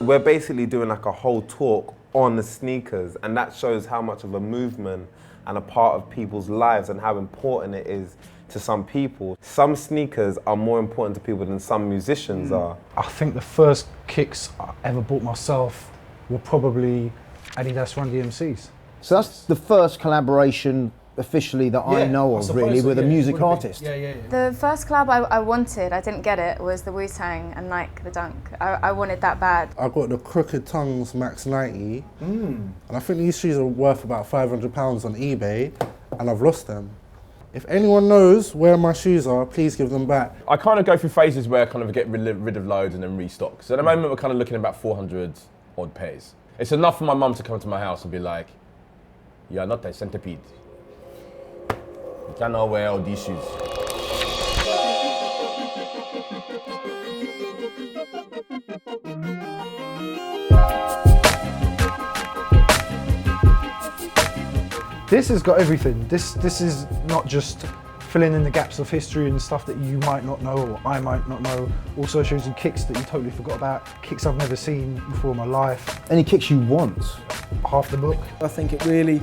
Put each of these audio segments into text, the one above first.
We're basically doing like a whole talk on the sneakers, and that shows how much of a movement and a part of people's lives and how important it is to some people. Some sneakers are more important to people than some musicians are. I think the first kicks I ever bought myself were probably Adidas Run DMCs. So that's the first collaboration officially that I know of, really, with a music artist. The first collab I wanted, I didn't get it, was the Wu-Tang and Nike the Dunk. I wanted that bad. I got the Crooked Tongues Max 90, and I think these shoes are worth about £500 on eBay, and I've lost them. If anyone knows where my shoes are, please give them back. I kind of go through phases where I kind of get rid of loads and then restock. So at the moment we're kind of looking at about 400 odd pairs. It's enough for my mum to come to my house and be like, "You are not a centipede. You cannot wear all these shoes." This has got everything. This is not just filling in the gaps of history and stuff that you might not know or I might not know. Also shows you kicks that you totally forgot about, kicks I've never seen before in my life. Any kicks you want? Half the book. I think it really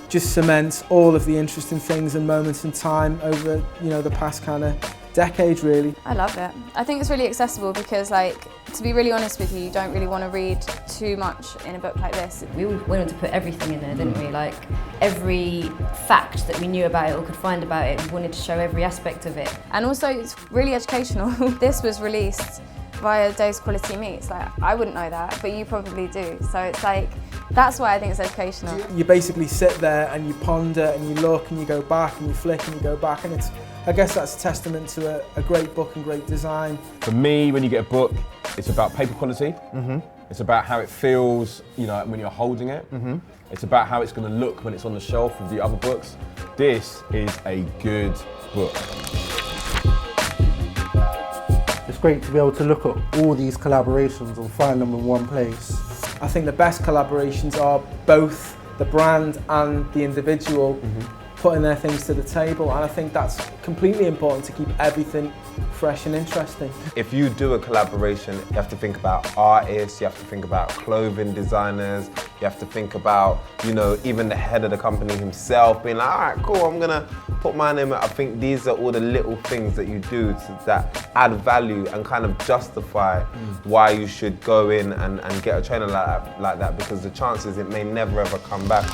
just cements all of the interesting things and moments in time over, you know, the past kind of decade, really. I love it. I think it's really accessible because, like, to be really honest with you, you don't really want to read too much in a book like this. We wanted to put everything in there, didn't we? Like, every fact that we knew about it or could find about it, we wanted to show every aspect of it. And also, it's really educational. This was released via Dave's Quality Meets. Like, I wouldn't know that, but you probably do. So it's like, that's why I think it's educational. You basically sit there and you ponder and you look and you go back and you flick and you go back, and it's, I guess that's a testament to a great book and great design. For me, when you get a book, it's about paper quality. It's about how it feels, you know, when you're holding it. It's about how it's going to look when it's on the shelf with the other books. This is a good book. It's great to be able to look at all these collaborations and find them in one place. I think the best collaborations are both the brand and the individual putting their things to the table, and I think that's completely important to keep everything fresh and interesting. If you do a collaboration, you have to think about artists, you have to think about clothing designers, you have to think about, you know, even the head of the company himself being like, all right, cool, I'm gonna put my name in. I think these are all the little things that you do that add value and kind of justify why you should go in and get a trainer like that, because the chances it may never ever come back.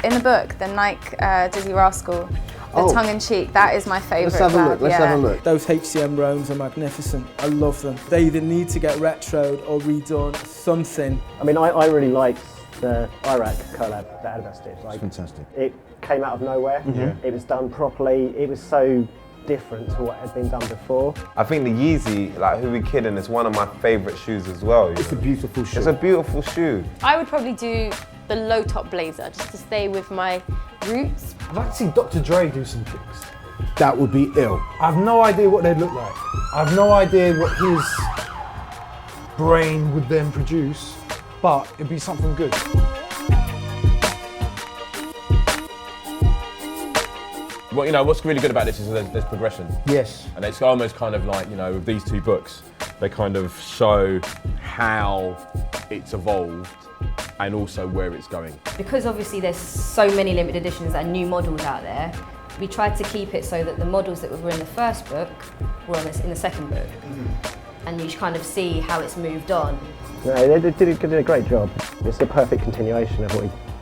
In the book, the Nike Dizzy Rascal, the tongue-in-cheek, that is my favourite. Let's have a look, let's have a look. Those HCM Roams are magnificent. I love them. They either need to get retroed or redone, something. I mean, I really liked the Iraq collab that Adidas did. Like, Fantastic. It came out of nowhere. It was done properly. It was so different to what had been done before. I think the Yeezy, like, who we kidding, is one of my favourite shoes as well. It's a beautiful shoe. It's a beautiful shoe. I would probably do the low top blazer just to stay with my roots. I'd like to see Dr. Dre do some kicks. That would be ill. I've no idea what they'd look like. I've no idea what his brain would then produce, but it'd be something good. Well, you know, what's really good about this is there's progression. Yes. And it's almost kind of like, you know, with these two books, they kind of show how it's evolved and also where it's going. Because obviously there's so many limited editions and new models out there, we tried to keep it so that the models that were in the first book were in the second book. And you kind of see how it's moved on. No, they did a great job. It's a perfect continuation of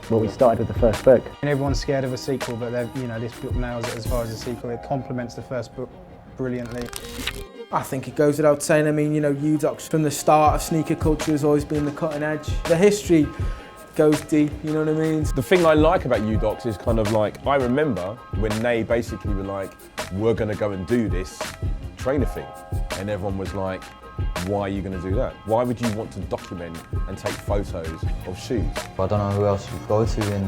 what we started with the first book. And everyone's scared of a sequel, but you know, this book nails it as far as a sequel. It complements the first book brilliantly. I think it goes without saying. I mean, you know, UDOC's from the start of sneaker culture has always been the cutting edge. The history goes deep, you know what I mean? The thing I like about UDOC's is kind of like, I remember when they basically were like, we're gonna go and do this trainer thing. And everyone was like, why are you going to do that? Why would you want to document and take photos of shoes? I don't know who else you'd go to in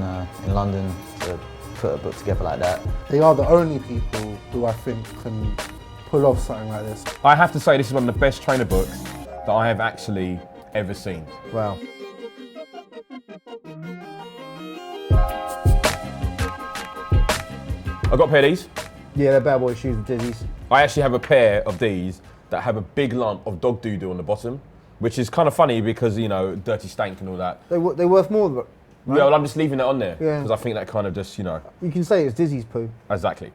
London to put a book together like that. They are the only people who I think can pull off something like this. I have to say this is one of the best trainer books that I have actually ever seen. Wow. I've got a pair of these. Yeah, they're bad boy shoes, the Dizzies. I actually have a pair of these that have a big lump of dog doo-doo on the bottom. which is kind of funny because, you know, Dirty Stank and all that. They're worth more, right? Yeah, well, I'm just leaving it on there Yeah. because I think that kind of just, you know. You can say it's Dizzy's poo. Exactly.